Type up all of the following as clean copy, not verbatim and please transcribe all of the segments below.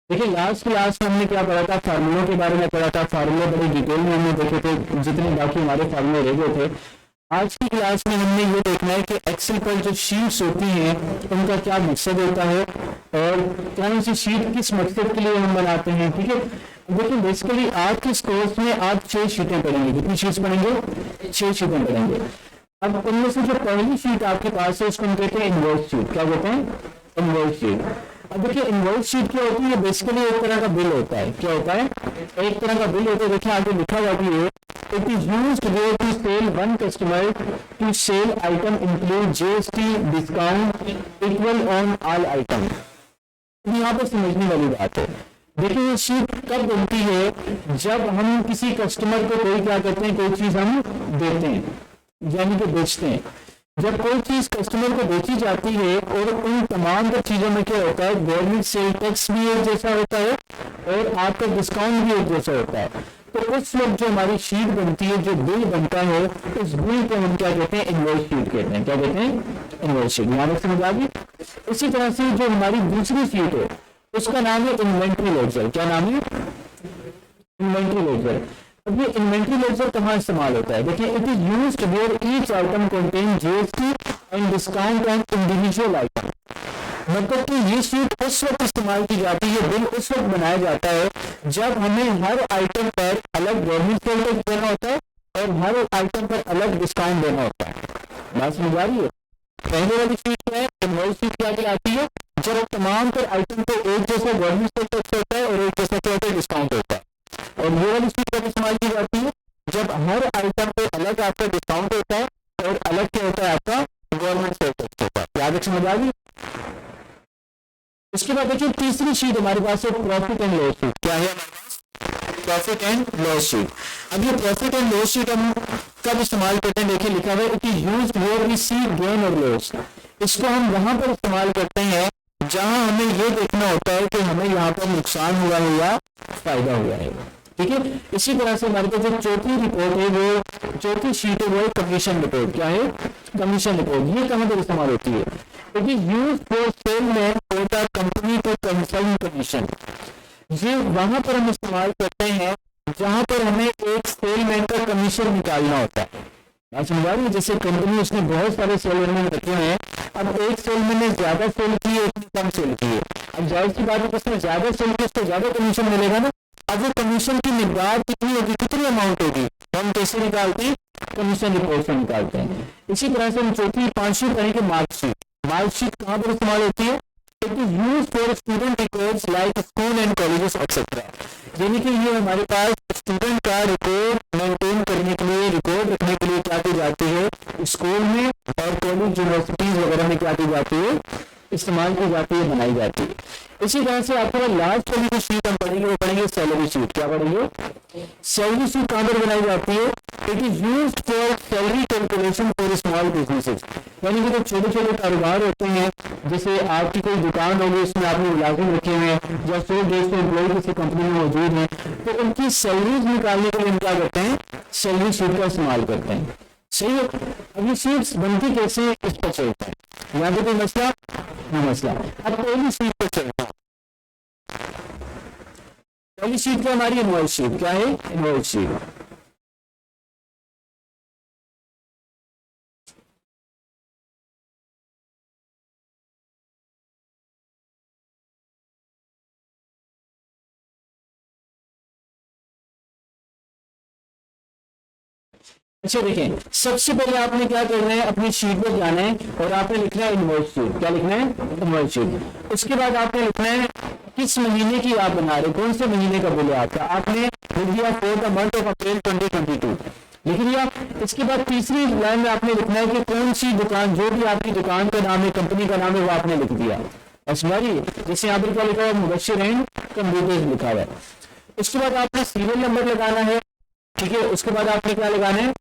देखिए last class में हमने क्या पढ़ा था, फार्मूलों के बारे में पढ़ा था। फार्मूले बड़े डिटेल में हमने देखे थे, जितने बाकी हमारे फार्मूले रह गए थे। आज की क्लास में हमने ये देखना है कि एक्सेल पर जो शीट्स होती हैं उनका क्या मकसद होता है और कौन सी शीट किस मकसद के लिए हम बनाते हैं। ठीक है, देखिए बेसिकली आज के इस कोर्स में आप 6 शीटें पढ़ेंगे। कितनी शीट्स पढ़ेंगे? 6 शीटें पढ़ेंगे। अब उनमें से जो पहली शीट आपके पास है उसको हम कहते हैं इनवॉइस शीट। क्या कहते हैं? Invoice sheet. अब देखिए इनवॉइस शीट क्या होती है? बेसिकली एक तरह का बिल होता है। क्या होता है? एक तरह का बिल होता है। देखिए आगे लिखा हुआ भी है, it is used where to sell one customer to sell item include GST discount equal on all item. यहाँ पर समझने वाली बात है। देखिए ये शीट कब बनती है? जब हम किसी कस्टमर को कोई क्या करते हैं, कोई चीज हम देते हैं यानी कि बेचते हैं। जब कोई चीज कस्टमर को बेची जाती है और उन तमाम चीजों में क्या होता है, गवर्नमेंट सेल टैक्स भी एक जैसा होता है और आपका डिस्काउंट भी एक जैसा होता है। तो उस वक्त जो हमारी शीट बनती है, जो बिल बनता है, उस बिल को हम क्या कहते हैं? इनवॉइस शीट कहते हैं। क्या कहते हैं? Invoice sheet. यहाँ पर समझ आ गई। इसी तरह से जो हमारी दूसरी शीट है उसका नाम है इन्वेंट्री लेजर। क्या नाम है? Inventory ledger. अब ये इन्वेंट्री लेजर कहाँ इस्तेमाल होता है? देखिए it is used where each item contain GST and discount on individual item. मतलब कि ये शीट उस वक्त इस्तेमाल की जाती है, बिल उस वक्त बनाया जाता है जब हमें हर आइटम पर अलग गवर्नमेंट सेल टैक्स देना होता है और हर आइटम पर अलग डिस्काउंट देना होता है। बात समझ आ रही है? पहले वाली शीट क्या है? इनवॉइस शीट क्या कहलाती है? जब तमाम पर आइटम पे एक जैसा गवर्नमेंट सेल टैक्स होता है और एक जैसा क्या होता है? डिस्काउंट होता है। और ये वाली शीट कब इस्तेमाल की जाती है? जब हर आइटम पे अलग आपका डिस्काउंट होता है और अलग क्या होता है? आपका गवर्नमेंट सेल टैक्स होता है। याद समझ आ गई? उसके बाद देखिए तीसरी शीट हमारे पास है प्रॉफिट एंड लॉस शीट। क्या है हमारे पास? Profit and loss sheet. अब ये प्रॉफिट एंड लॉस शीट हम कब इस्तेमाल करते हैं? देखिए लिखा हुआ है, it is used where we see gain और लॉस। इसको हम वहां पर इस्तेमाल करते हैं जहां हमें ये देखना होता है कि हमें यहाँ पर नुकसान हुआ है या फायदा हुआ है। ठीक है, इसी तरह से हमारे पास जो चौथी रिपोर्ट है, वो चौथी शीट है, वो है कमीशन रिपोर्ट। क्या है? Commission report. ये कहां पर इस्तेमाल होती है? It is used for salesman for the company to consult commission. ये वहां पर हम इस्तेमाल करते हैं जहां पर हमें एक सेलमैन का कमीशन निकालना होता है। बात समझ आ रही है? जैसे कंपनी उसने बहुत सारे सेलमैन रखे हुए हैं, अब एक सेलमैन ने ज्यादा सेल की है, एक ने कम सेल की है। अब जाहिर सी बात है, उसने ज्यादा सेल की, उसको ज्यादा कमीशन मिलेगा ना। अब वो कमीशन की मिकदार कितनी होगी, कितनी अमाउंट होगी, हम कैसे निकालते हैं? कमीशन रिपोर्ट से निकालते हैं। इसी तरह से हम चौथी पांचवी करेंगे मार्कशीट। मार्कशीट कहाँ पर इस्तेमाल होती है? It is used for student records like school and colleges etcetera. यानी कि ये हमारे पास स्टूडेंट का रिकॉर्ड मेंटेन करने के लिए, रिकॉर्ड रखने के लिए क्या की जाती है? स्कूल में और कॉलेज यूनिवर्सिटीज वगैरह में क्या की जाती है? इस्तेमाल की जाती है, बनाई जाती है। इसी तरह से आपको लास्ट वाली जो शीट हम पढ़ेंगे वो पढ़ेंगे सैलरी शीट। क्या पढ़ेंगे? सैलरी शीट कहाँ पर बनाई जाती है? It is used for salary calculation for small businesses. यानी कि जो छोटे छोटे कारोबार होते हैं, जैसे आपकी कोई दुकान होगी, उसमें आपने मुलाजिम रखे हुए हैं या 100-150 एम्प्लॉय किसी कंपनी में मौजूद हैं, तो उनकी सैलरीज निकालने के लिए हम क्या करते हैं? सैलरी शीट का इस्तेमाल करते हैं। सही है? अब ये शीट्स बनती कैसे, इस पर चलता है। यहाँ पे कोई मसला नहीं? मसला। अब पहली शीट पर चलता है। पहली शीट क्या हमारी? Invoice sheet. क्या है? Invoice sheet. अच्छा देखें, सबसे पहले आपने क्या करना है? अपनी शीट पर जाना है और आपने लिखना है इनवॉइस शीट। क्या लिखना है? Invoice sheet. उसके बाद आपने लिखना है किस महीने की आप बना रहे, कौन से महीने का बिल है आपका। आपने लिख दिया for the month of April 2022, लिख दिया। इसके बाद तीसरी लाइन में आपने लिखना है कि कौन सी दुकान, जो भी आपकी दुकान का नाम है, कंपनी का नाम है, वो आपने लिख दिया। समझिए, जैसे यहाँ पर क्या लिखा हुआ? मुबश्शिर एंड कंप्यूटर्स लिखा हुआ है। उसके बाद आपने सीरियल नंबर लगाना है। ठीक है, उसके बाद आपने क्या लगाना है?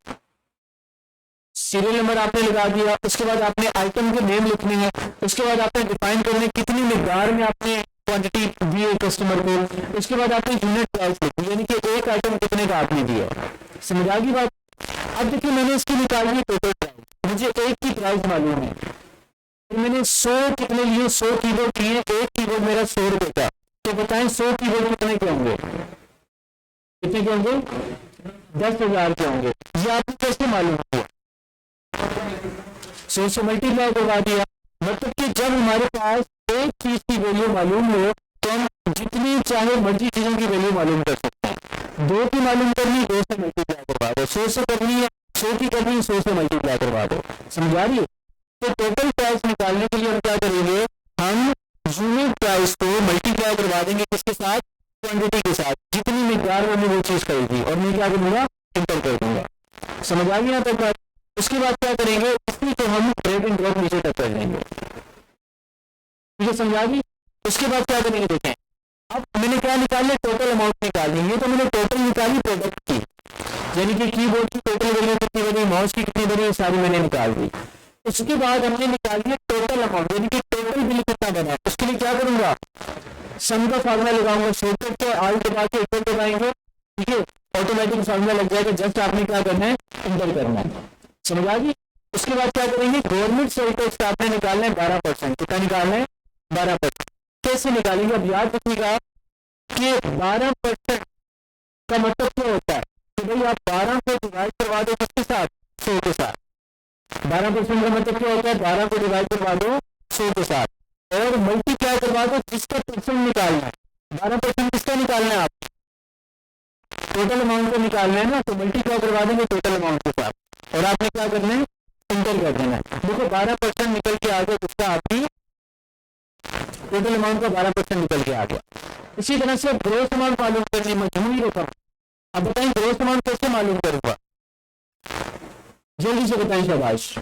सीरियल नंबर आपने लगा दिया। उसके बाद आपने आइटम के नेम लिखने हैं। उसके बाद आपने डिफाइन करने कितनी मिकदार में आपने क्वांटिटी दी है कस्टमर को। उसके बाद आपने यूनिट प्राइस लिखी, यानी कि एक आइटम कितने का आपने दिया। समझ आ गई बात? अब देखिए मैंने इसकी निकाली है टोटल प्राइस, मुझे एक की प्राइस मालूम है, मैंने 100 कितने लिए, 100 कीबोर्ड लिए, एक कीबोर्ड मेरा 100 रुपए का, तो बताएं बताएं 100 की वैल्यू कितने के होंगे, कितने के होंगे, 10,000 के होंगे। ये आपको कैसे मालूम हुआ, 100 से मल्टीप्लाई करवा दिया। मतलब कि जब हमारे पास एक चीज की वैल्यू मालूम हो तो हम जितनी चाहे मर्जी चीजों की वैल्यू मालूम कर सकते हैं। 2 की मालूम करनी, 2 से मल्टीप्लाई करवा दो, 100 से करनी है, 100 की करनी है, 100 से मल्टीप्लाई करवा दो। समझा रही है? तो टोटल प्राइस निकालने के लिए हम क्या करेंगे, हम यूनिट प्राइस को मल्टीप्लाई करवा देंगे किसके साथ, क्वांटिटी के साथ, जितनी मिकदार में वो चीज खरीदी, और मैं क्या करूंगा, इंटर कर दूंगा। समझ आ गया तक बात? उसके बाद क्या करेंगे, इसी को हम ड्रैग एंड ड्रॉप नीचे तक कर देंगे। मुझे समझा दी? उसके बाद क्या करेंगे, देखें अब मैंने क्या निकाल, टोटल अमाउंट निकालनी है। तो मैंने टोटल निकाली प्रोडक्ट की, यानी कि कीबोर्ड की टोटल वैल्यू कितनी बनी, माउस की कितनी बनी, सारी मैंने निकाल दी। उसके बाद हमने निकाली है टोटल अमाउंट, यानी कि टोटल बिल कितना बना है। उसके लिए क्या करूंगा, सम का फार्मूला लगाऊंगा, शॉर्टकट के आल दबा के इक्वल दबाएंगे, ठीक है, ऑटोमेटिक फार्मूला लग जाएगा। जस्ट आपने क्या करना है, इंटर करना है। समझ आ गई? उसके बाद क्या करेंगे, गवर्नमेंट सेल टैक्स आपने निकालना है 12%। कितना निकालना है, 12%। कैसे निकालेंगे, अब याद रखिएगा कि 12% का मतलब क्या होता है कि भाई आप 12 को डिवाइड करवा दो किसके साथ, 100 के साथ। 12% का मतलब क्या होता है, 12 को डिवाइड करवा दो 100 के साथ, और मल्टीप्लाई करवा दो जिसका परसेंट निकालना है। 12% किसका निकालना है, आप टोटल अमाउंट को निकालना है ना, तो मल्टीप्लाई करवा देंगे टोटल अमाउंट के साथ, और आपने क्या करना है, इंटर कर देना है। देखो 12% निकल के आ गया, किसका, आपकी टोटल अमाउंट का 12% निकल के आ गया। इसी तरह से ग्रोस अमाउंट मालूम करनी, मजमूई रकम। अब बताएं ग्रोस अमाउंट कैसे मालूम करूंगा, जल्दी से बताएं शाबाश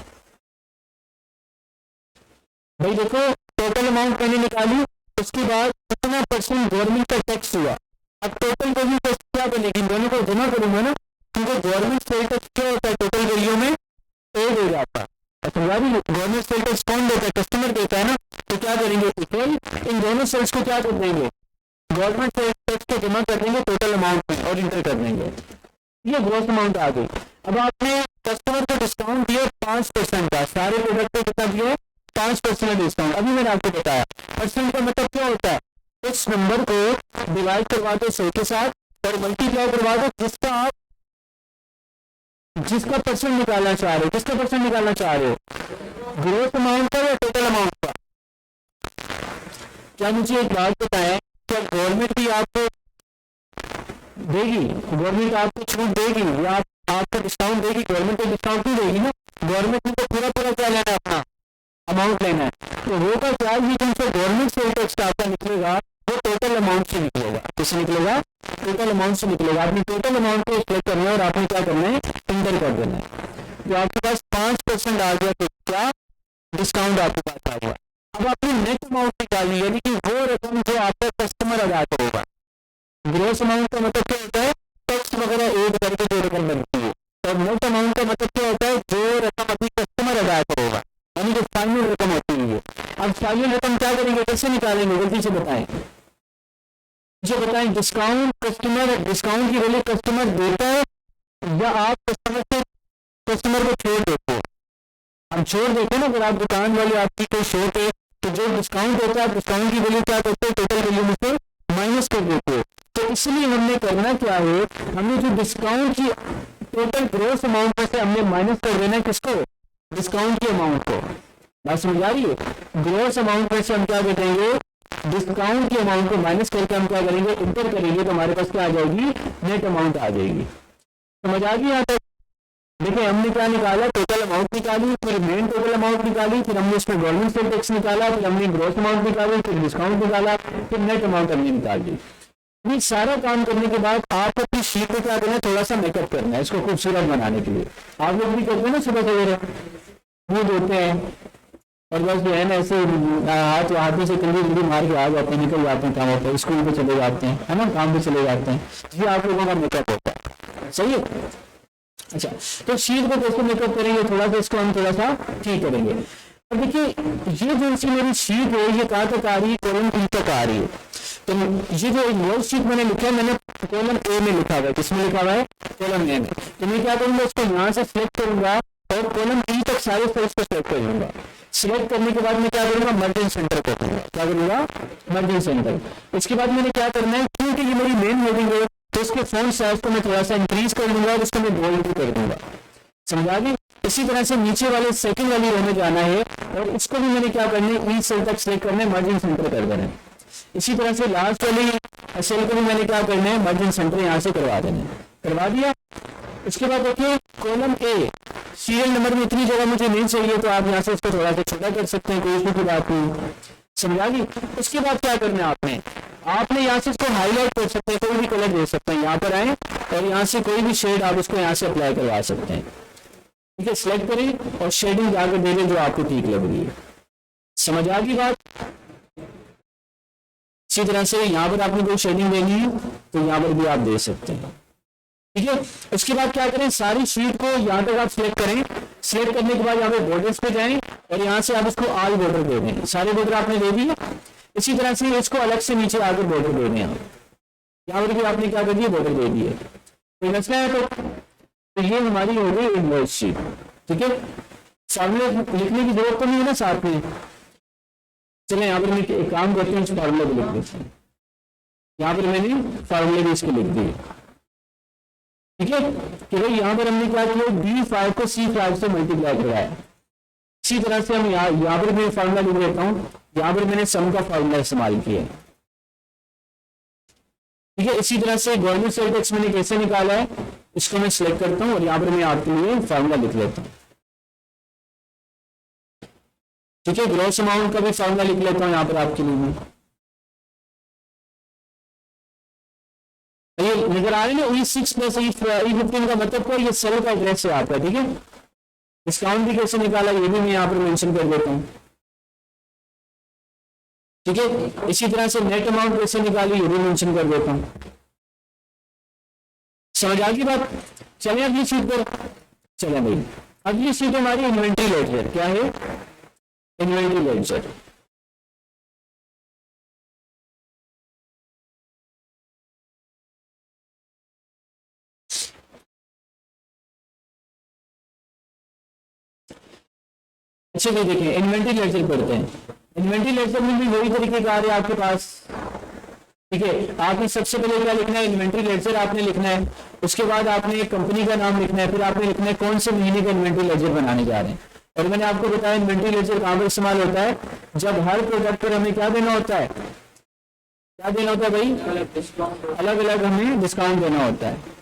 भाई। देखो टोटल अमाउंट मैंने निकाली, उसके बाद कितना परसेंट गवर्नमेंट का टैक्स हुआ। अब टोटल वैल्यू क्या बनेगी, दोनों को जमा करूंगा ना, क्योंकि गवर्नमेंट सेल टैक्स क्या होता है, टोटल वैल्यू में ऐड हो जाता है। गवर्नमेंट सेल टैक्स कौन देता है, कस्टमर देता है ना। तो क्या करेंगे, इक्वल इन दोनों सेल्स को क्या कर देंगे, गवर्नमेंट सेल टैक्स को जमा कर देंगे टोटल अमाउंट में, और इंटर कर देंगे। ये ग्रॉस अमाउंट आ गई। अब आपने कस्टमर को डिस्काउंट दिया 5% का, सारे प्रोडक्ट को कितना दिया, 5% डिस्काउंट। अभी मैंने आपको बताया परसेंट का मतलब क्या होता है, इस नंबर को डिवाइड करवा दो 100 के साथ, और मल्टीप्लाई करवा दो जिसका परसेंट निकालना चाह रहे हो। किसका परसेंट निकालना चाह रहे हो, ग्रोस अमाउंट का या टोटल अमाउंट का। क्या मुझे एक बात बताएं, क्या गवर्नमेंट भी आपको देगी, गवर्नमेंट आपको छूट देगी या आपको डिस्काउंट देगी, गवर्नमेंट को डिस्काउंट नहीं देगी ना। गवर्नमेंट को पूरा पूरा क्या लेना है, अपना अमाउंट लेना है। तो वो का चार्ज भी तुमसे गवर्नमेंट सेल टैक्स आपका निकलेगा, वो टोटल अमाउंट से निकलेगा। किससे निकलेगा, टोटल अमाउंट से निकलेगा। आपने टोटल अमाउंट को सिलेक्ट करना है और आपने क्या करना है, इंटर कर देना है। तो आपके पास 5% आ गया, तो क्या डिस्काउंट आपके पास आ गया। अब आपने नेट अमाउंट निकालनी, यानी कि वो रकम जो आपका कस्टमर अदा करेगा। ग्रोस अमाउंट का मतलब क्या होता है, टैक्स वगैरह ऐड करके जो रकम बनती है, और नेट अमाउंट का मतलब क्या होता है, जो रकम अभी कस्टमर अदा करेगा, यानी कि फाइनल रकम होती है। अब फाइनल रकम क्या करेंगे, कैसे निकालेंगे, जल्दी से बताएं, जो बताएं। डिस्काउंट कस्टमर, डिस्काउंट की वैल्यू कस्टमर देता है या आप कस्टमर को छोड़ देते हो। हम छोड़ देते हैं ना, अगर आप दुकान वाले आपकी कोई शॉप है, तो जो डिस्काउंट होता है, डिस्काउंट की वैल्यू क्या करते हैं, टोटल वैल्यू में से माइनस कर देते हो। तो इसलिए हमने करना क्या है, हमने जो डिस्काउंट की टोटल ग्रोस अमाउंट में से हमने माइनस कर देना है, किसको, डिस्काउंट की अमाउंट को। बात समझ आ रही है, ग्रोस अमाउंट में से हम क्या कर देंगे, डिस्काउंट की अमाउंट को माइनस करके हम क्या करेंगे, इंटर करेंगे, तो हमारे पास क्या आ जाएगी, नेट अमाउंट आ जाएगी। समझ आ गई यहाँ तक। देखिए हमने क्या निकाला, टोटल अमाउंट निकाली, फिर मेन टोटल अमाउंट निकाली, फिर हमने इसमें गवर्नमेंट सेल टैक्स निकाला, फिर हमने ग्रोस अमाउंट निकाली, फिर डिस्काउंट निकाला, फिर नेट अमाउंट हमने निकाल दी। ये सारा काम करने के बाद आपको अपनी शीट को क्या करना है, थोड़ा सा मेकअप करना है, इसको खूबसूरत बनाने के लिए। आप लोग भी करते हैं ना, सुबह सवेरे मुँह धोते हैं और बस जो है ना ऐसे हाथों से जल्दी मार के आ जाते हैं, निकल जाते हैं कामों पर, स्कूल पे चले जाते हैं, है ना, काम पे चले जाते हैं। ये आप लोगों का मेकअप होता है, सही है। अच्छा, तो शीट को कैसे मेकअप करेंगे, थोड़ा सा इसको हम थोड़ा सा ठीक करेंगे। अब देखिए ये जो सी मेरी शीट है, ये कहाँ तक आ रही है, कॉलम बी तक आ रही है। तो ये जो इनवॉइस शीट मैंने लिखा है, मैंने कॉलम ए में लिखा हुआ है। किसमें लिखा हुआ है, कॉलम ए में। तो मैं क्या करूंगा, इसको यहाँ से सिलेक्ट करूंगा और कॉलम बी तक सारे सेल्स को सिलेक्ट कर लूंगा। सिलेक्ट करने के बाद मैं क्या करूंगा, मर्ज सेंटर को करूंगा, क्या करूंगा, मर्ज सेंटर। इसके बाद मैंने क्या करना है, क्योंकि ये मेरी मेन हेडिंग है तो इसके फॉन्ट साइज को मैं थोड़ा सा इंक्रीज कर दूंगा और इसको मैं बोल्ड भी कर दूंगा, समझा गए। इसी तरह से नीचे वाले सेकंड वाली रो में जाना है और इसको भी मैंने क्या करना है, ई सेल तक सिलेक्ट करना है, मर्ज सेंटर कर देना है। इसी तरह से लास्ट वाली सेल को भी मैंने क्या करना है, मर्ज सेंटर यहाँ से करवा देना है, करवा दिया। उसके बाद देखिए कॉलम ए, सीरियल नंबर में इतनी जगह मुझे नहीं चाहिए तो आप यहाँ से इसको थोड़ा सा छोटा कर सकते हैं, कोई इशू की बात नहीं, समझा गई। उसके बाद क्या करना है आपने यहाँ से इसको हाईलाइट कर सकते हैं, कोई भी कलर दे सकते हैं, यहाँ पर आए और यहाँ से कोई भी शेड आप इसको यहाँ से अप्लाई करवा सकते हैं, ठीक है। सिलेक्ट करें और शेडिंग जाकर दे दें जो आपको ठीक लग रही है, समझ आ गई बात। इसी तरह से यहाँ पर आपने कोई शेडिंग देनी है तो यहाँ पर भी आप दे सकते हैं, ठीक है। उसके बाद क्या करें, सारी शीट को यहाँ तक आप सिलेक्ट करें, सिलेक्ट करने के बाद यहाँ पे बॉर्डर्स पे जाएं और यहाँ से आप इसको ऑल बॉर्डर दे दें, सारे बॉर्डर आपने दे दिए। इसी तरह से इसको अलग से नीचे आकर बॉर्डर दे दें, यहाँ पर भी आपने क्या कर दिया, बॉर्डर दे दिए। कोई मसला है तो ये हमारी हो गई इनवॉइस शीट, ठीक है। फॉर्मूले लिखने की जरूरत तो नहीं है ना साथ में, चले यहाँ पर मैं एक काम करते हैं, इस फॉर्मूले को लिख देते हैं, यहाँ पर मैंने फॉर्मूले भी इसके लिख दिए, ठीक है। कि भाई यहाँ पर हमने क्या किया, B5 को C5 से मल्टीप्लाई कराया। इसी तरह से हम यहाँ पर मैं फॉर्मूला लिख देता हूँ, यहाँ पर मैंने सम का फॉर्मूला इस्तेमाल किया, ठीक है। इसी तरह से गवर्नमेंट सेल टैक्स मैंने कैसे निकाला है, इसको मैं सिलेक्ट करता हूँ और यहाँ पर मैं आपके लिए फॉर्मूला लिख लेता हूँ, ठीक है। ग्रॉस अमाउंट का भी फॉर्मूला लिख लेता हूँ यहाँ पर आपके लिए, ये नजर आ रहे हैं ना, E6 प्लस E15 का मतलब क्या, ये सेल का एड्रेस से आता है, ठीक है। डिस्काउंट भी कैसे निकाला ये भी मैं यहाँ पर मेंशन कर देता हूँ, ठीक है। इसी तरह से नेट अमाउंट कैसे निकाली ये भी मेंशन कर देता हूँ, समझ आ गई बात। चलिए अगली शीट पर चले भाई, अगली शीट हमारी इन्वेंट्री लेडजर, क्या है, इन्वेंट्री लेडजर। अच्छा जी देखिए इन्वेंट्री लेडजर पढ़ते हैं। इन्वेंट्री लेडजर में भी वही तरीके का आ रहा है आपके पास, ठीक है। आपने सबसे पहले क्या लिखना है, इन्वेंट्री लेडजर आपने लिखना है, उसके बाद आपने एक कंपनी का नाम लिखना है, फिर आपने लिखना है कौन से महीने का इन्वेंट्री लेडजर बनाने जा रहे हैं। और मैंने आपको बताया इन्वेंट्री लेडजर कहाँ पर इस्तेमाल होता है, जब हर प्रोडक्ट पर हमें क्या देना होता है, क्या देना होता है भाई, अलग अलग हमें डिस्काउंट देना होता है,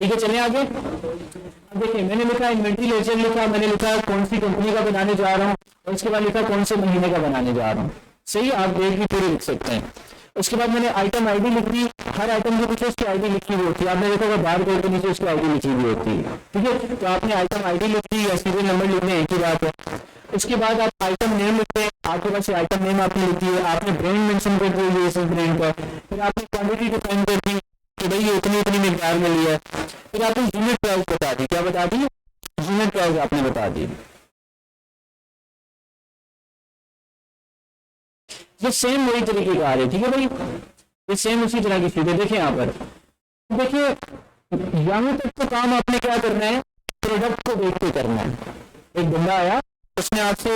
ठीक है। चलिए आगे, अब देखिए मैंने लिखा इन्वेंट्री लेजर लिखा, मैंने लिखा कौन सी कंपनी का बनाने जा रहा हूँ और उसके बाद लिखा कौन से महीने का बनाने जा रहा हूँ, सही। आप डेट भी पूरी लिख सकते हैं। उसके बाद मैंने आइटम आईडी लिख दी, हर आइटम के पीछे उसकी आईडी लिखी हुई होती है, आपने देखा बार कोड के नीचे उसकी आईडी लिखी हुई होती है, ठीक है। तो आपने आइटम आईडी लिख दी या सीरियल नंबर लिखने एक ही बात है। उसके बाद आप आइटम नेम लिखते हैं, आपके पास आइटम नेम आपने लिखी है, आपने ब्रांड मेंशन कर दिया इस ब्रांड का, फिर आपने क्वांटिटी डिफाइन कर दी कि भाई ये इतनी इतनी मिकदार में लिया, फिर आपने यूनिट प्राइस बता दी, क्या बता दी, यूनिट प्राइस आपने बता दी। ये सेम वही तरीके का आ रही है, ठीक है भाई, ये सेम उसी तरह की चीजें। देखिए यहाँ पर देखिए यहाँ तक तो काम आपने क्या करना है, प्रोडक्ट को देख के करना है। एक बंदा आया उसने आपसे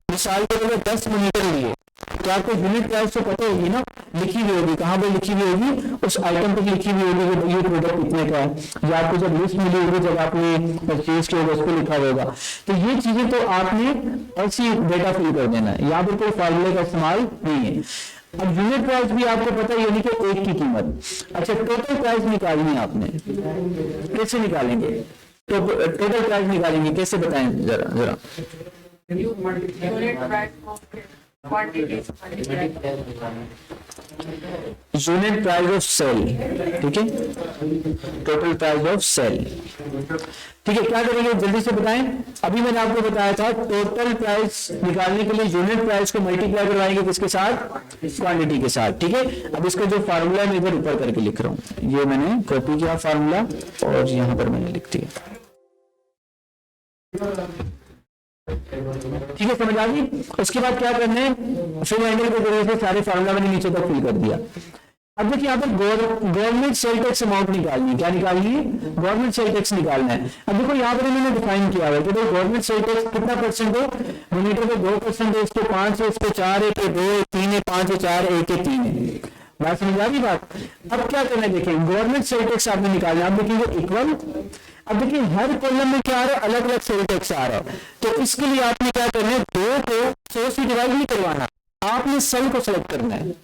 मिसाल के लिए 10 मीटर लिए, तो आपको यूनिट प्राइस तो पता होगी ना, लिखी हुई होगी, कहाँ पर लिखी हुई होगी, उस आइटम पर लिखी हुई होगी कि ये प्रोडक्ट इतने का है, या आपको जब लिस्ट मिली होगी जब आपने परचेज किया होगा उस पर लिखा होगा। तो ये चीजें तो आपने ऐसी डेटा फिल कर देना है, यहाँ पर कोई फार्मूले का इस्तेमाल नहीं है। अब यूनिट प्राइस भी आपको पता है, यानी कि एक की कीमत। अच्छा टोटल प्राइस निकालनी है आपने, कैसे निकालेंगे, तो टोटल प्राइस निकालेंगे कैसे, बताएं जरा जरा। यूनिट प्राइस ऑफ सेल, ठीक है, टोटल प्राइस ऑफ सेल, ठीक है। क्या करेंगे जल्दी से बताएं। अभी मैंने आपको बताया था टोटल प्राइस निकालने के लिए यूनिट प्राइस को मल्टीप्लाई करवाएंगे किसके साथ, क्वांटिटी के साथ, ठीक है। अब इसका जो फार्मूला है मैं इधर ऊपर करके लिख रहा हूँ, ये मैंने कॉपी किया फार्मूला और यहाँ पर मैंने लिख दिया, ठीक है, समझ आ गई। उसके बाद क्या करना है, फिल हैंडल के जरिए से सारे फार्मूला मैंने नीचे तक फिल कर दिया। अब देखिए यहाँ पर गवर्नमेंट सेल टैक्स अमाउंट निकालनी है, क्या निकालनी है, गवर्नमेंट सेल टैक्स निकालना है। अब देखो यहाँ पर इन्होंने डिफाइन किया है कि भाई गवर्नमेंट सेल टैक्स कितना परसेंट है, मॉनिटर पे 2% है, इसके 5 है, इसके 4 है, 2 है, 3 है, 5 है, 4 है, 1 है, 3 है। बात समझ आ रही बात। अब क्या करना है, देखिए गवर्नमेंट सेल टैक्स आपने निकालना है। आप देखेंगे इक्वल, अब देखिए हर कॉलम में क्या आ रहा है, अलग अलग सेल टैक्स आ रहा है, तो इसके लिए आपने क्या करना है, 2 को 100 से डिवाइड नहीं करवाना, आपने सेल को सिलेक्ट करना है।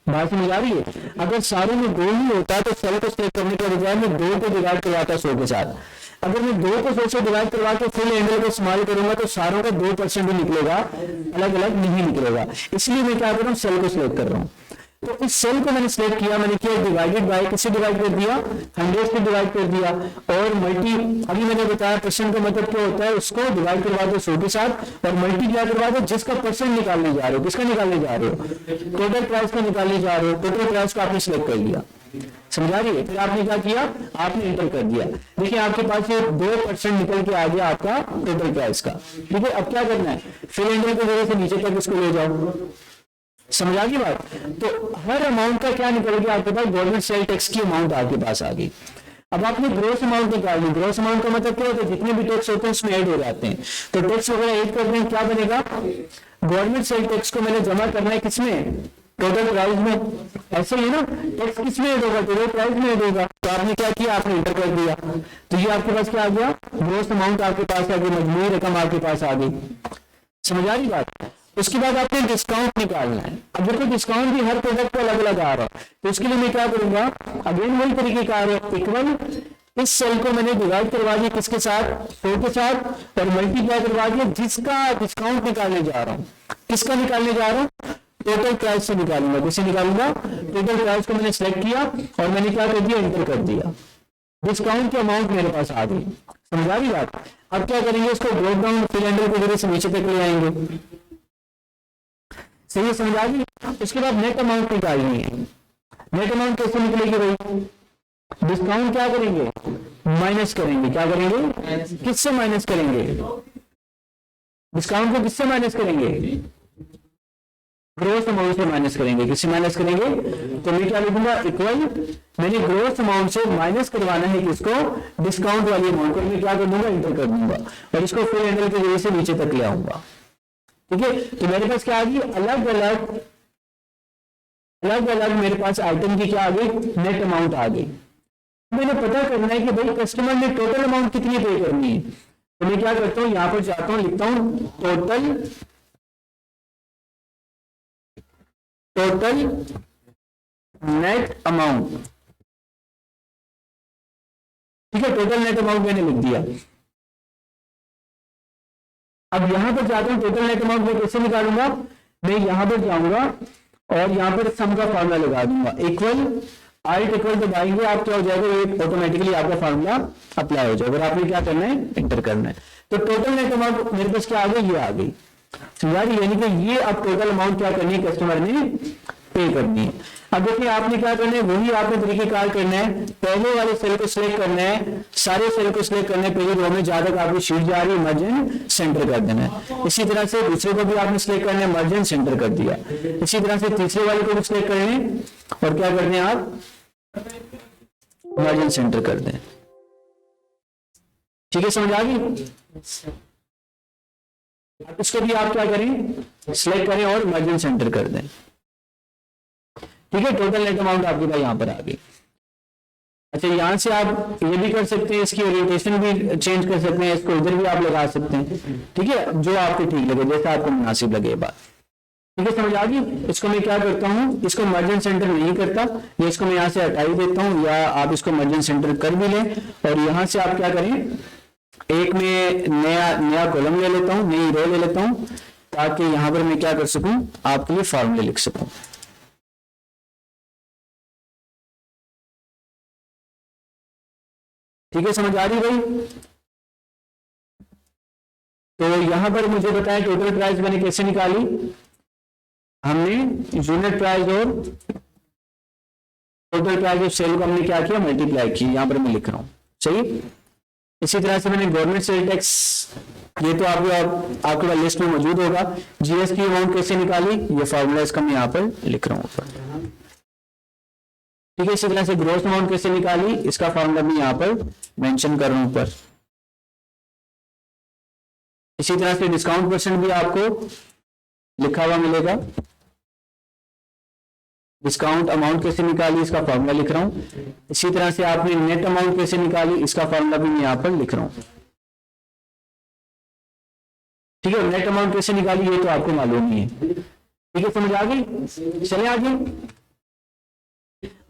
बात समझ आ रही है। अगर सारे में 2 ही होता है तो सेल को सिलेक्ट करने के बजाय मैं 2 को डिवाइड करवाता 100 के साथ। अगर मैं 2 को 100 से डिवाइड करवा के फुल एंगल को इस्तेमाल करूंगा तो सारों का 2% ही निकलेगा, अलग अलग नहीं निकलेगा। इसलिए मैं क्या कर रहा हूँ, सेल को सिलेक्ट कर रहा हूँ। तो इस सेल को मैंने सिलेक्ट किया, मैंने किया डिवाइडेड बाय, किससे डिवाइड कर दिया, 100 से डिवाइड कर दिया, और मल्टी, अभी मैंने बताया परसेंट का मतलब क्या होता है, उसको डिवाइड करवा दो 100 के साथ और मल्टी क्या करवा दो, जिसका परसेंट निकालने जा रहे हो, किसका निकालने जा रहे हो, टोटल प्राइस का निकालने जा रहे हो, टोटल प्राइस को आपने सिलेक्ट कर लिया। समझा रही है। फिर आपने क्या किया, आपने एंटर कर दिया। देखिए आपके पास ये 2% निकल के आ गया आपका टोटल प्राइस का। ठीक है, अब क्या करना है, फिर एंगल की वजह से नीचे तक इसको ले जाओ। समझ आ गई बात। तो हर अमाउंट का क्या निकल गया आपके पास, गवर्नमेंट सेल टैक्स की अमाउंट आपके पास आ गई। अब आपने ग्रोस अमाउंट निकालनी। ग्रोस अमाउंट का मतलब क्या होता है, जितने भी टैक्स होते हैं उसमें ऐड हो जाते हैं, तो टैक्स वगैरह ऐड करते हैं, क्या बनेगा, गवर्नमेंट सेल टैक्स को मैंने जमा करना है किसमें, टोटल प्राइस में। ऐसे ही ना, टैक्स किसमें ऐड होगा, टोटल प्राइस में ऐड होगा। तो आपने क्या किया, आपने एंटर कर दिया, तो ये आपके पास क्या आ गया, ग्रोस अमाउंट आपके पास आ गई, मजमूई रकम आपके पास आ गई। समझ आ रही बात। उसके बाद आपने डिस्काउंट निकालना है। अब देखो डिस्काउंट भी हर प्रोडक्ट पर अलग अलग आ रहा है, तो इसके लिए मैं क्या करूंगा, अगेन वही तरीके का आ रहा है, इक्वल, इस सेल को मैंने डिवाइड करवा दिया किसके साथ, 100 के साथ, और मल्टीप्लाई करवा दिया जिसका डिस्काउंट निकालने जा रहा हूं। किसका निकालने जा रहा हूं, टोटल प्राइस से निकालूंगा। किसे निकालूंगा, टोटल प्राइस को मैंने सिलेक्ट किया और मैंने क्या कर दिया, एंटर कर दिया। डिस्काउंट की अमाउंट मेरे पास आ गई। समझ आ रही बात। अब क्या करेंगे, इसको ड्रॉप डाउन फिल हैंडल की वजह से नीचे तक ले आएंगे। सही है, समझ आ गई। उसके बाद नेट अमाउंट निकालनी है। नेट अमाउंट कैसे निकलेगी भाई, डिस्काउंट क्या करेंगे, माइनस करेंगे। क्या करेंगे, किससे माइनस करेंगे, डिस्काउंट को किससे माइनस करेंगे, ग्रोस अमाउंट से माइनस करेंगे। किससे माइनस करेंगे, तो मैं क्या लिखूंगा, इक्वल, मैंने ग्रोस अमाउंट से माइनस करवाना है किसको, डिस्काउंट वाली अमाउंट को। मैं क्या कर दूंगा, एंटर कर दूंगा और इसको फिल हैंडल की वजह से नीचे तक ले आऊंगा। ठीक है, तो मेरे पास क्या आ गई, अलग अलग मेरे पास आइटम की क्या आ गई, नेट अमाउंट आ गई। मैंने पता करना है कि भाई कस्टमर ने टोटल अमाउंट कितनी पे करनी है, तो मैं क्या करता हूं, यहां पर जाता हूं, लिखता हूं टोटल नेट अमाउंट। ठीक है, टोटल नेट अमाउंट मैंने लिख दिया। अब यहां पर जाता हूं, टोटल नेट अमाउंट मैं कैसे निकालूंगा, मैं यहां पर जाऊंगा और यहां पर सम का फार्मूला लगा दूंगा, इक्वल, आइट इक्वल दबाएंगे, आप क्या हो जाएगा, ये ऑटोमेटिकली आपका फार्मूला अप्लाई हो जाएगा। और आपने क्या करना है, एंटर करना है। तो टोटल नेट अमाउंट मेरे पास क्या आ गई, ये आ गई। यानी कि ये अब टोटल अमाउंट क्या करनी है, कस्टमर ने पे करनी है। अब देखिए आपने क्या करना है, वही आपने तरीकेकार करना है। पहले वाले सेल को सिलेक्ट करना है, सारे सेल को सिलेक्ट करना है, पहली रो में जहां तक आपकी शीट जा रही है मर्ज सेंटर कर देना है। इसी तरह से दूसरे को भी आपने सिलेक्ट करना है, मर्ज सेंटर कर दिया। इसी तरह से तीसरे वाले को भी सिलेक्ट करने और क्या करने हैं, आप मर्ज सेंटर कर दें। ठीक है, समझ आ गई। इसको भी आप क्या करें, सिलेक्ट करें और मर्ज सेंटर कर दें। ठीक है, टोटल नेट अमाउंट आपके पास यहां पर आ गई। अच्छा, यहां से आप ये भी कर सकते हैं, इसकी ओरिएंटेशन भी चेंज कर सकते हैं, इसको इधर भी आप लगा सकते हैं। ठीक है, जो आपको ठीक लगे, जैसा आपको मुनासिब लगे बात। ठीक है, समझ आ गई। इसको मैं क्या करता हूं, इसको मर्जन सेंटर नहीं करता, ये इसको मैं यहां से हटा ही देता हूं, या आप इसको मर्जन सेंटर कर भी लें। और यहां से आप क्या करें, एक में नया कॉलम ले लेता हूं, नई रो ले लेता हूं, ताकि यहां पर मैं क्या कर सकूं, आपके लिए फॉर्मूले लिख सकूं। ठीक है, समझ आ रही भाई। तो यहां पर मुझे बताया टोटल प्राइस मैंने कैसे निकाली, हमने यूनिट प्राइस और टोटल प्राइस ऑफ सेल को हमने क्या किया, मल्टीप्लाई किया। यहां पर मैं लिख रहा हूं, सही। इसी तरह से मैंने गवर्नमेंट सेल टैक्स, ये तो आपके पास लिस्ट में मौजूद होगा। जीएस की अमाउंट कैसे निकाली, ये फॉर्मूला इसका मैं यहां पर लिख रहा हूं ऊपर। ठीक है। इसी तरह से ग्रॉस अमाउंट कैसे निकाली, इसका फॉर्मूला भी यहाँ पर मेंशन कर रहा हूं ऊपर। इसी तरह से डिस्काउंट परसेंट भी आपको लिखा हुआ मिलेगा। डिस्काउंट अमाउंट कैसे निकाली, इसका फॉर्मूला लिख रहा हूं। इसी तरह से आपने नेट अमाउंट कैसे निकाली, इसका फॉर्मूला भी मैं यहाँ पर लिख रहा हूं। ठीक है, नेट अमाउंट कैसे निकाली ये तो आपको मालूम ही है। ठीक है, समझ आ गई। चले आगे।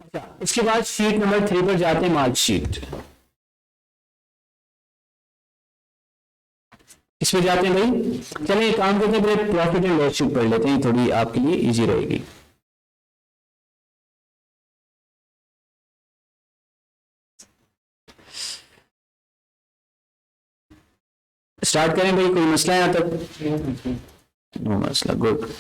अच्छा, इसके बाद शीट नंबर 3 पर जाते हैं, मार्कशीट। इस पे जाते हैं भाई। चलिए एक काम करते हैं, पहले प्रॉफिट एंड लॉस शीट पढ़ लेते हैं, थोड़ी आपके लिए इजी रहेगी। स्टार्ट करें भाई, कोई मसला है यहाँ तक? नो मसला, गुड।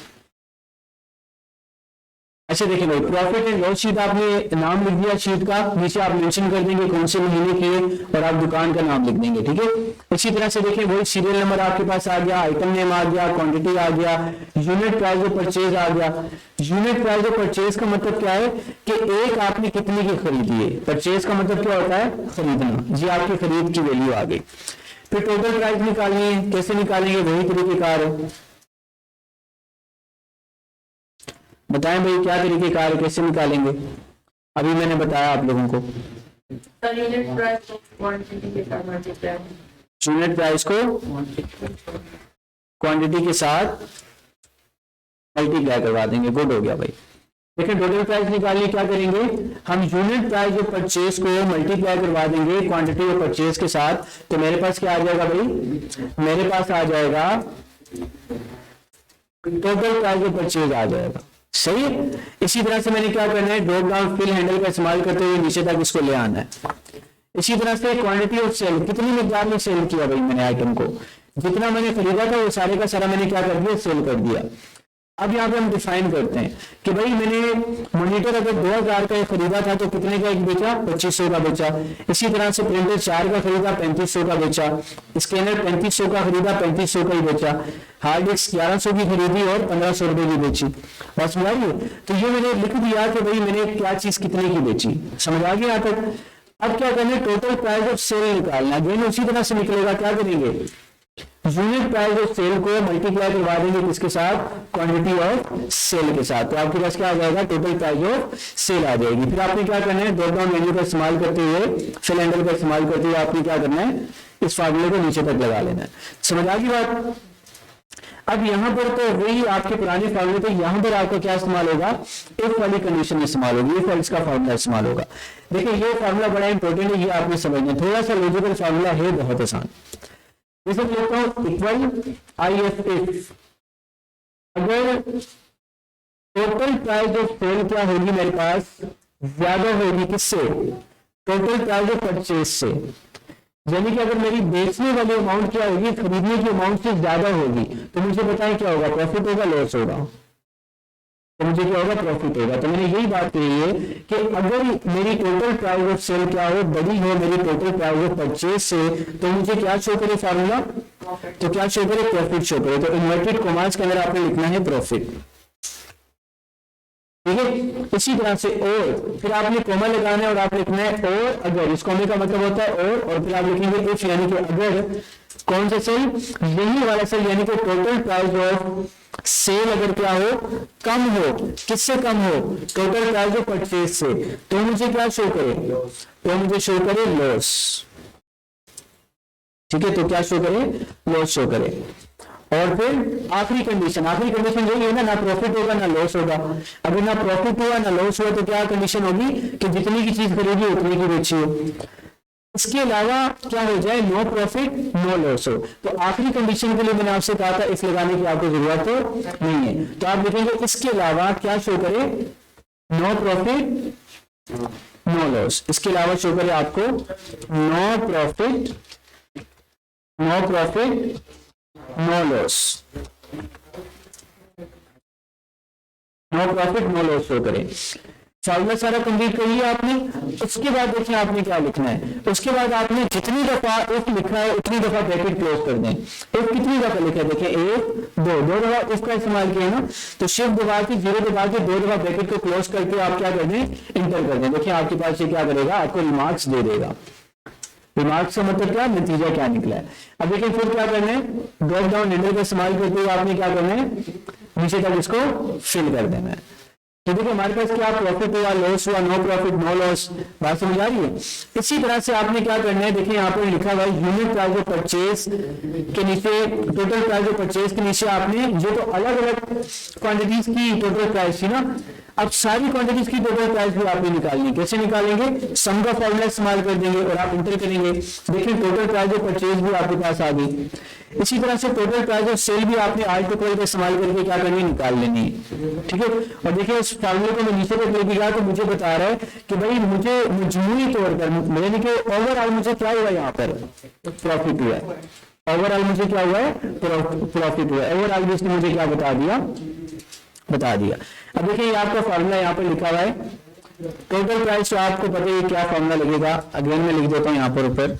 अच्छा देखिए भाई, प्रॉफिट एंड लॉस शीट आपने नाम लिख दिया शीट का, नीचे आप मेंशन कर देंगे कौन से महीने की है और आप दुकान का नाम लिख देंगे। ठीक है, इसी तरह से देखिए वही सीरियल नंबर आपके पास आ गया, आइटम नेम आ गया, क्वांटिटी आ गया, यूनिट प्राइस ऑफ परचेज आ गया। यूनिट प्राइस ऑफ परचेज का मतलब क्या है कि एक आपने कितने की खरीदी है। परचेज का मतलब क्या होता है, खरीदना। जी आपकी खरीद की वैल्यू आ गई। फिर टोटल प्राइस निकालनी है, कैसे निकालेंगे, वही तरीकेकार है। बताएं भाई क्या तरीकेकार है, कैसे निकालेंगे? अभी मैंने बताया आप लोगों को, यूनिट प्राइस को क्वांटिटी के साथ मल्टीप्लाई करवा देंगे। गुड हो गया भाई। देखिए टोटल प्राइस निकालने क्या करेंगे हम, यूनिट प्राइस ऑफ परचेज को मल्टीप्लाई करवा देंगे क्वांटिटी ऑफ परचेज के साथ। तो मेरे पास क्या आ जाएगा भाई, मेरे पास आ जाएगा टोटल प्राइस ऑफ परचेज आ जाएगा। सही है। इसी तरह से मैंने क्या करना है, ड्रॉप डाउन फिल हैंडल का इस्तेमाल करते हुए नीचे तक इसको ले आना है। इसी तरह से क्वांटिटी ऑफ सेल, कितनी मिकदार में सेल किया भाई मैंने आइटम को, जितना मैंने खरीदा था वो सारे का सारा मैंने क्या कर दिया, सेल कर दिया। अब यहाँ पे हम डिफाइन करते हैं कि भाई मैंने मॉनिटर अगर 2000 का खरीदा था तो कितने का एक बेचा, 2500 का बेचा। इसी तरह से प्रिंटर 4 का खरीदा, 3500 का बेचा। स्कैनर 3500 का खरीदा, 3500 का ही बेचा। हार्ड डिस्क 1100 की खरीदी और 1500 रुपए की बेची। बात समझ आ गई? तो ये मैंने लिख दिया कि भाई मैंने क्या चीज कितने की बेची। समझ आ गई यहाँ तक? अब क्या करना है, टोटल प्राइस ऑफ सेल निकालना। अगेन उसी तरह से निकलेगा, क्या करेंगे, यूनिट प्राइस ऑफ सेल को मल्टीप्लाई करवा देंगे किसके साथ, क्वांटिटी ऑफ सेल के साथ। तो आपके पास क्या आ जाएगा, टोटल प्राइस ऑफ सेल आ जाएगी। फिर आपने क्या करना है, ड्रॉप डाउन मेन्यू का इस्तेमाल करते हुए, फिल हैंडल का इस्तेमाल करते हुए आपने क्या करना है, इस फार्मूले को नीचे तक लगा लेना है। समझ आ गई बात? अब यहाँ पर तो वही आपके पुराने फार्मूले थे, यहाँ पर आपका क्या इस्तेमाल होगा, इफ वाली कंडीशन इस्तेमाल होगी, इफ एल्स का फार्मूला इस्तेमाल होगा। देखिए ये फार्मूला बड़ा इंपॉर्टेंट है, ये आपने समझना, थोड़ा सा लॉजिकल फार्मूला है, बहुत आसान। जैसे लिखता हूं इक्वल आई एफ इफ, अगर टोटल प्राइस ऑफ सेल क्या होगी मेरे पास, ज्यादा होगी किससे, टोटल प्राइस ऑफ परचेज से। यानी कि अगर मेरी बेचने वाली अमाउंट क्या होगी, खरीदने की अमाउंट से ज्यादा होगी, तो मुझे बताएं क्या होगा, प्रॉफिट होगा, लॉस होगा? तो मुझे क्या होगा, प्रॉफिट होगा। तो मैंने यही बात कही है कि अगर मेरी टोटल प्राइस ऑफ सेल क्या हो, बड़ी हो मेरी टोटल प्राइस ऑफ परचेज से, तो मुझे क्या शो करे फार्मूला, तो क्या शो करे, प्रॉफिट शो करे। तो इन्वर्टेड कॉमास के अंदर आपने लिखना है प्रॉफिट। ठीक है, इसी तरह से और, फिर आपने कॉमा लगाना है और आप लिखना है और अगर, इस कॉमे का मतलब होता है और फिर आप लिखेंगे इफ, यानी कि अगर कौन सा सेल, यही वाला सेल, यानी कि टोटल प्राइस ऑफ सेल अगर क्या हो, कम हो, किससे कम हो, टोटल प्राइस ऑफ परचेज से, तो मुझे क्या शो करे, तो मुझे शो करे लॉस। ठीक है, तो क्या शो करे, लॉस शो करे। और फिर आखिरी कंडीशन यही है ना प्रॉफिट होगा ना लॉस होगा। अगर ना प्रॉफिट हुआ ना लॉस हुआ तो क्या कंडीशन होगी कि जितनी की चीज खरीदी उतनी की बेची हो। इसके अलावा क्या हो जाए, नो प्रॉफिट नो लॉस हो। तो आखिरी कंडीशन के लिए मैंने आपसे कहा था इस लगाने की आपको जरूरत तो नहीं है। तो आप लिखेंगे इसके अलावा क्या शो करे, नो प्रॉफिट नो लॉस। इसके अलावा शो करे आपको no profit no loss, no profit no loss show करे। फार्मूला सारा कंप्लीट कर लिया आपने। उसके बाद देखिए आपने क्या लिखना है, उसके बाद आपने जितनी दफा इफ लिखा है उतनी दफा ब्रैकेट क्लोज कर दें। इफ कितनी दफा लिखा है, देखिए 1 2 दो दफा इफ का इस्तेमाल किया ना, तो शिफ्ट दबा के 0 दबा के 2 दफा ब्रैकेट को क्लोज करके आप क्या कर दें, इंटर कर दें। देखिए आपके पास ये क्या करेगा, आपको रिमार्क्स दे देगा। रिमार्क्स का मतलब क्या, नतीजा क्या निकला है। अब देखिए फिर क्या करना है, ड्रॉप डाउन हैंडल का इस्तेमाल करते हुए आपने क्या करना है, नीचे तक इसको फिल कर देना है। तो देखिए हमारे पास क्या प्रॉफिट हुआ, लॉस हुआ, नो प्रॉफिट नो लॉस, बात समझ आ रही है। इसी तरह से आपने क्या करना है, देखिए यहाँ पर लिखा हुआ है यूनिट प्राइस ऑफ परचेज के नीचे, टोटल प्राइस ऑफ परचेज के नीचे आपने, ये तो अलग अलग क्वांटिटीज की टोटल प्राइस थी ना, अब सारी क्वांटिटीज की टोटल प्राइस भी आपने निकालनी है। कैसे निकालेंगे, सम का फॉर्मूला इस्तेमाल कर देंगे और आप इंटर करेंगे। देखिए टोटल प्राइस ऑफ परचेज भी आपके पास आ गई। इसी तरह से टोटल प्राइस ऑफ सेल भी आपने आर्ट इक्वल का इस्तेमाल करके क्या करनी, निकाल लेनी है, ठीक है। और देखिए इस फार्मूले को मैं नीचे तक लेके गया तो मुझे बता रहा है कि भाई मुझे मजमूई तौर पर, यानी कि ओवरऑल मुझे क्या हुआ, यहाँ पर प्रॉफिट हुआ है, ओवरऑल मुझे क्या हुआ है, प्रॉफिट हुआ है। ओवरऑल भी इसने मुझे क्या बता दिया। अब देखिए ये आपका फार्मूला यहाँ पर लिखा हुआ है, टोटल प्राइस, तो आपको पता है क्या फार्मूला लगेगा, अगेन मैं लिख देता हूँ यहाँ पर ऊपर,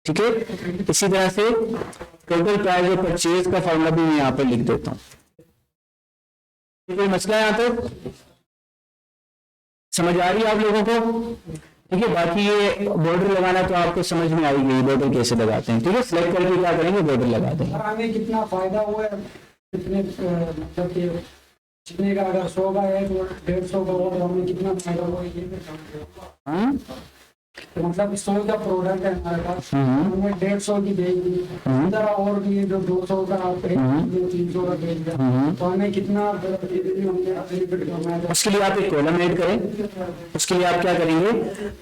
ठीक है। इसी तरह से टोटल प्राइस ऑफ परचेज का फार्मूला भी मैं यहाँ पर लिख देता हूँ। कोई मसला है यहाँ तक, समझ आ रही है आप लोगों को, ठीक है। बाकी ये बॉर्डर लगाना तो आपको समझ में आई गई, बॉर्डर कैसे लगाते हैं, ठीक है। सिलेक्ट करके क्या करेंगे, बॉर्डर लगा देंगे। हमें कितना फायदा हुआ है, कितने मतलब जितने का अगर 100 का है तो 150 का हो, तो हमें कितना फायदा हुआ ये तो मतलब 100 का प्रोडक्ट है हमारे पास, हमें 150 की देगी, इधर और भी जो 200 का आप 300 का भेज दिया, तो हमें कितना बेनिफिट करना है। उसके लिए आप एक कॉलम ऐड करें। उसके लिए आप क्या करेंगे,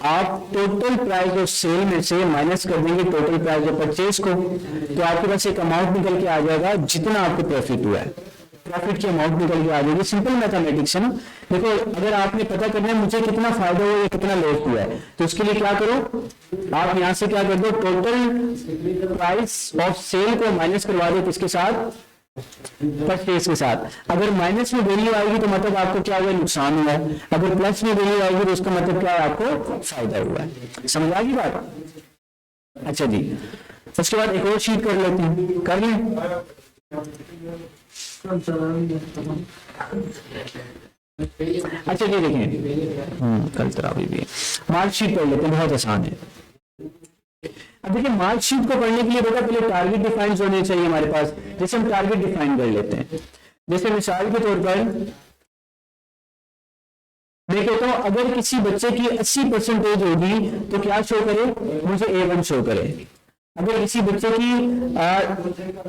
आप टोटल प्राइस ऑफ सेल में से माइनस कर देंगे टोटल प्राइस ऑफ परचेज को, तो आपके पास एक अमाउंट निकल के आ जाएगा जितना आपको प्रॉफिट हुआ है, प्रॉफिट की अमाउंट निकल के आ जाएगी। सिंपल मैथमेटिक्स है ना। देखो अगर आपने पता करना है मुझे कितना फायदा हुआ है, कितना लॉस हुआ है, तो उसके लिए क्या करो, आप यहां से क्या कर दो, टोटल प्राइस ऑफ सेल को माइनस करवा दो किसके साथ, परचेज के साथ। अगर माइनस में वैल्यू आएगी तो मतलब आपको क्या हुआ, नुकसान हुआ है। अगर प्लस में वैल्यू आएगी तो उसका मतलब क्या है, आपको फायदा हुआ है। समझ आ गई बात। अच्छा जी, उसके बाद एक और शीट कर लेते हैं, कर लें। अच्छा जी देखें, कल तरावी भी मार्कशीट पढ़ लेते हैं, बहुत आसान है। अब देखिए मार्कशीट को पढ़ने के लिए बेटा पहले टारगेट डिफाइन होने चाहिए हमारे पास। जैसे हम टारगेट डिफाइन कर लेते हैं, जैसे मिसाल के तौर पर मैं कहता हूं अगर किसी बच्चे की 80% होगी तो क्या शो करे, मुझे A1 शो करे। अगर किसी बच्चे की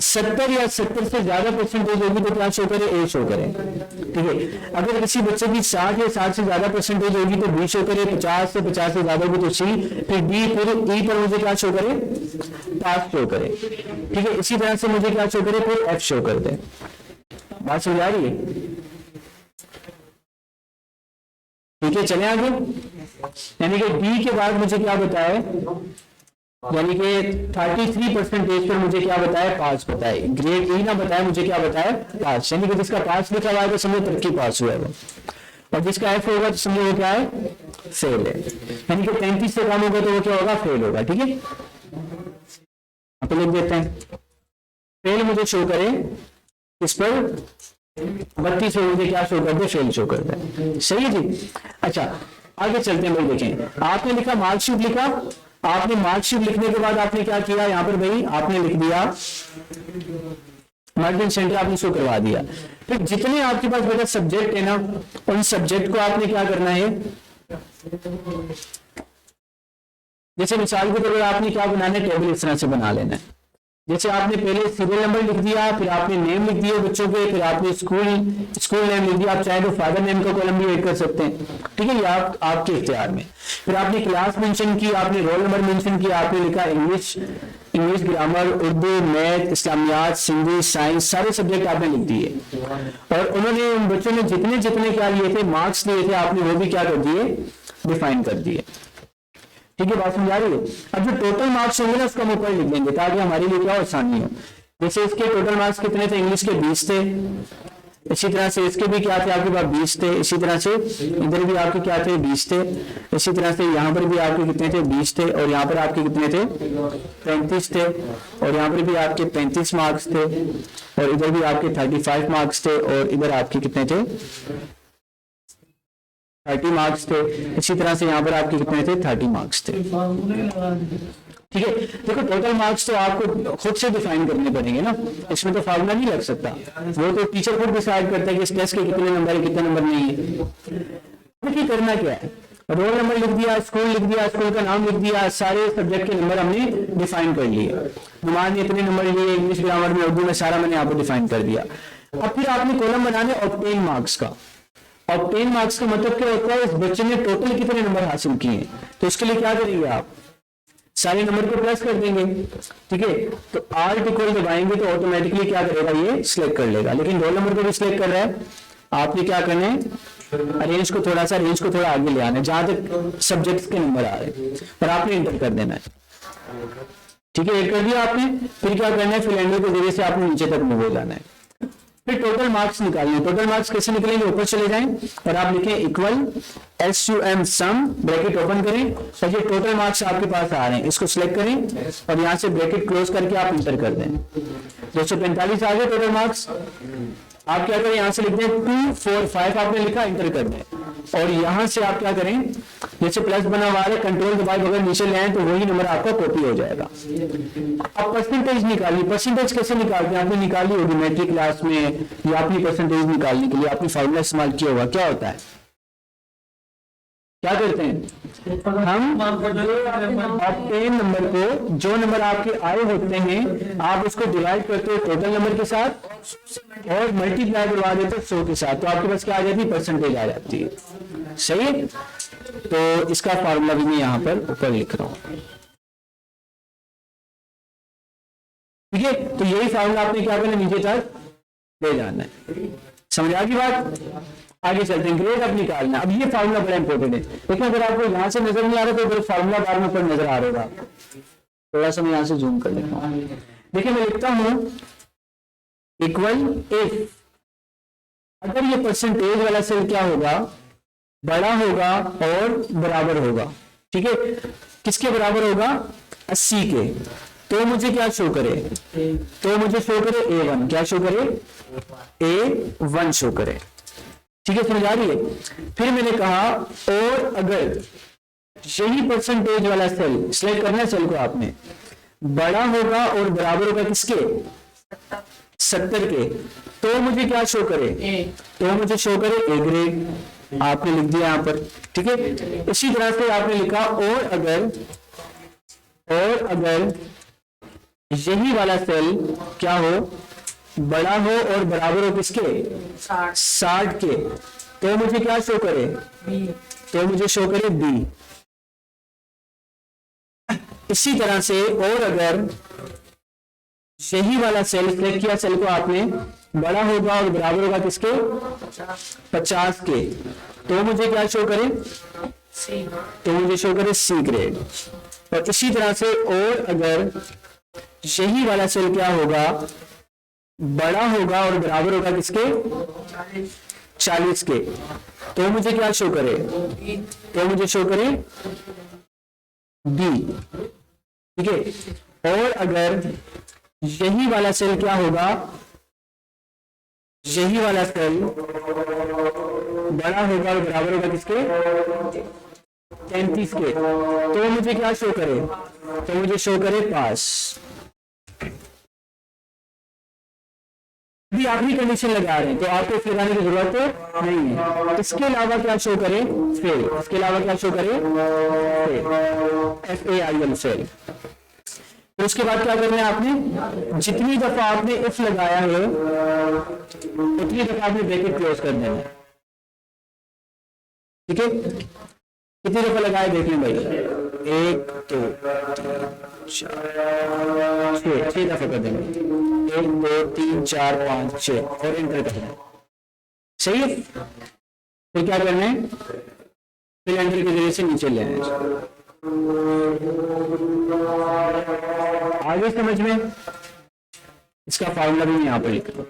70 या 70 से ज्यादा परसेंटेज होगी तो क्या शो करे, A शो करे, ठीक है। अगर किसी बच्चे की 60 या 60 से ज्यादा परसेंटेज होगी तो B शो करे, 50 से 50 से ज्यादा होगी तो C, फिर D, फिर E पर मुझे क्या शो करे, पास शो करे, ठीक है। इसी तरह से मुझे क्या शो करे, फिर F शो कर दे। बात समझ आ रही है, ठीक है। चले आगे, यानी कि D के बाद मुझे क्या बताया, यानी कि 33% पर मुझे क्या बताया, पास बताए। ग्रेड E ना बताया, मुझे क्या बताया, पास। यानी कि जिसका पास लिखा हुआ है तो समझो तब की पास हुआ है वो, और जिसका F होगा तो समझो वो क्या है, फेल है। यानी कि 33 से कम होगा तो वो क्या होगा, फेल होगा, ठीक है। आप लिख देते हैं, फेल मुझे शो करे इस पर 32 मुझे क्या शो कर दे, फेल शो कर दे, सही है जी। अच्छा आगे चलते हैं भाई। देखें आपने लिखा मार्कशीट लिखा, आपने मार्कशीट लिखने के बाद आपने क्या किया, यहाँ पर भाई आपने लिख दिया मार्जिन सेंटर, आपने शो करवा दिया। फिर जितने आपके पास बेटा सब्जेक्ट है ना, उन सब्जेक्ट को आपने क्या करना है, जैसे मिसाल के तौर पर आपने क्या बनाना है, टेबल इस तरह से बना लेना है। जैसे आपने पहले सीरियल नंबर लिख दिया, फिर आपने नेम लिख दिए बच्चों के, फिर आपने स्कूल नेम लिख दिया। आप चाहे तो फादर नेम का कॉलम भी ऐड कर सकते हैं, ठीक है, ये आपके इख्तियार में। फिर आपने क्लास मेंशन की, आपने रोल नंबर मेंशन किया, आपने लिखा English grammar, Urdu, math, Islamiyat, Sindhi, science, सारे सब्जेक्ट आपने लिख दिए। और उन्होंने उन बच्चों ने जितने जितने क्या लिए थे, मार्क्स लिए थे, आपने वो भी क्या कर दिए, डिफाइन कर दिए, ठीक है। बात समझ आ रही है। अब जो टोटल मार्क्स होंगे ना उसका हम ऊपर लिख लेंगे ताकि हमारे लिए क्या आसानी हो। जैसे इसके टोटल मार्क्स कितने थे, इंग्लिश के 20 थे, इसी तरह से इसके भी क्या थे आपके पास 20 थे, इसी तरह से इधर भी आपके क्या थे 20 थे, इसी तरह से यहाँ पर भी आपके कितने थे 20 थे, और यहाँ पर आपके कितने थे 35 थे, और यहाँ पर भी आपके 35 मार्क्स थे, और इधर भी आपके 35 मार्क्स थे, और इधर आपके कितने थे 30 मार्क्स थे। इसी तरह से यहाँ पर आपके कितने थे 30 मार्क्स थे। ठीक है, देखो टोटल मार्क्स तो आपको खुद से डिफाइन करने पड़ेंगे ना, इसमें तो फार्मूला नहीं लग सकता, वो तो टीचर खुद डिसाइड करता है कि इस टेस्ट के कितने नंबर है कितने नंबर नहीं है। देखिए करना क्या है, रोल नंबर लिख दिया, स्कूल लिख दिया, स्कूल का नाम लिख दिया, सारे सब्जेक्ट के नंबर हमने डिफाइन कर लिए, नुमान ने इतने नंबर लिए, इंग्लिश ग्रामर में उर्दू में सारा मैंने आपको डिफाइन कर दिया। अब फिर आपने कॉलम बनाने ऑब्टेन मार्क्स का। ऑब्टेन मार्क्स का मतलब क्या होता है, इस बच्चे ने टोटल कितने नंबर हासिल किए, तो उसके लिए क्या करेंगे आप सारे नंबर को प्लस कर देंगे। ठीक है, तो आल्ट इक्वल दबाएंगे तो ऑटोमेटिकली क्या करेगा ये सिलेक्ट कर लेगा, लेकिन रोल नंबर को भी सिलेक्ट कर रहा है। आपने क्या करना है, रेंज को थोड़ा आगे ले आना है जहां तक सब्जेक्ट्स के नंबर आ रहे हैं, और आपने इंटर कर देना है। ठीक है, कर दिया आपने, फिर क्या करना है, फिलेंडर के जरिए से आपने नीचे तक मूव हो जाना है। फिर टोटल मार्क्स निकालने, टोटल मार्क्स कैसे निकलेंगे, ऊपर चले जाएं और आप लिखें इक्वल SUM सम, ब्रैकेट ओपन करें, और ये टोटल मार्क्स आपके पास आ रहे हैं, इसको सिलेक्ट करें और यहां से ब्रैकेट क्लोज करके आप इंटर कर दें। 245 आ गए टोटल मार्क्स। आप क्या करें, यहां से लिख दें 245, आपने लिखा, इंटर कर दें, और यहां से आप क्या करें, जैसे प्लस बना हुआ है कंट्रोल दबाए अगर नीचे ले आए तो वही नंबर आपका कॉपी हो जाएगा। अब परसेंटेज निकालिए, परसेंटेज कैसे निकालते हैं, आपने निकाली होगी मैट्रिक क्लास में, या अपनी परसेंटेज निकालने के लिए आपने फार्मूला इस्तेमाल किया होगा। क्या होता है, क्या करते हैं, हम ऑब्टेन नंबर को, जो नंबर आपके आए होते हैं आप उसको डिवाइड करते हो टोटल नंबर के साथ और मल्टीप्लाई करवा देते हो 100 के साथ, तो आपके पास क्या आ जाती है, परसेंटेज आ जाती है। सही है, तो इसका फार्मूला भी मैं यहाँ पर ऊपर लिख रहा हूँ। ठीक है, तो यही फार्मूला आपने क्या करना, नीचे तक ले जाना है। समझ आ गई बात, आगे चलते हैं, ग्रेड अब निकालना। अब ये फार्मूला बड़ा इंपॉर्टेंट है, लेकिन अगर आपको यहां से नजर नहीं आ रहा तो फार्मूला बार में ऊपर नजर आ रहा होगा। थोड़ा सा मैं यहां से जूम कर लेता हूं। देखिए मैं लिखता हूं इक्वल इफ, अगर ये परसेंटेज वाला सेल क्या होगा, बड़ा होगा और बराबर होगा। ठीक है, किसके बराबर होगा, 80 के, तो मुझे क्या शो करे, तो मुझे शो करे A1, क्या शो करे, A1 शो करे। ठीक है, समझ आ रही है। फिर मैंने कहा और अगर यही परसेंटेज वाला सेल सिलेक्ट करना है, सेल को आपने, बड़ा होगा और बराबर होगा किसके, 70 के, तो मुझे क्या शो करे, तो मुझे शो करे A ग्रेड, आपने लिख दिया यहां पर। ठीक है, इसी तरह से आपने लिखा और अगर यही वाला सेल क्या हो, बड़ा हो और बराबर हो किसके, 60 के, तो मुझे क्या शो करे, तो मुझे शो करे B। इसी तरह से और अगर यही वाला सेल सिलेक्ट किया, सेल को आपने, बड़ा होगा और बराबर होगा किसके, 50 के, तो मुझे क्या शो करे, तो मुझे शो करे C ग्रेड। और इसी तरह से और अगर यही वाला सेल क्या होगा, बड़ा होगा और बराबर होगा किसके, 40 के, तो मुझे क्या शो करे, तो मुझे शो करे B। ठीक है, और अगर यही वाला सेल क्या होगा, यही वाला सेल बड़ा होगा और बराबर होगा किसके, 33 के, तो मुझे क्या शो करे, तो मुझे शो करे पास। भी आखिरी कंडीशन लगा रहे हैं तो आपको इस लगाने की जरूरत नहीं है। इसके अलावा क्या शो करे, फेल। इसके अलावा क्या शो करे, FAIL फेल। तो उसके बाद क्या करना है, आपने जितनी दफा आपने इफ लगाया है उतनी दफा आपने ब्रैकेट क्लोज कर देना है। ठीक है, कितनी दफा लगाए देख लें भाई, 1 2 3 4 6 दफा कर देंगे, 1 2 3 4 5 6 और एंटर कर देना। सही है, फिर क्या करना है, फिर एंटर के जरिए से नीचे ले आना। आगे समझ में, इसका फार्मूला भी मैं यहाँ पर लिख रहा हूं।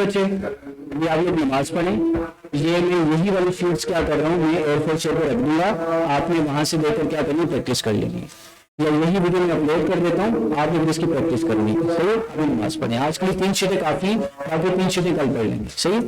बच्चे, ये आप लोग नमाज पढ़ें। ये मैं यही वाली शीट्स क्या कर रहा हूँ, मैं A4 शीट पर रख दूंगा, आपने वहां से देकर क्या करनी, प्रैक्टिस कर लेनी, या यही वीडियो मैं अपलोड कर देता हूँ, आपने फिर इसकी प्रैक्टिस करनी। सही, अभी नमाज पढ़ें। आज के लिए 3 शीटें काफी, बाकी 3 शीटें कल पढ़ लेंगे। सही।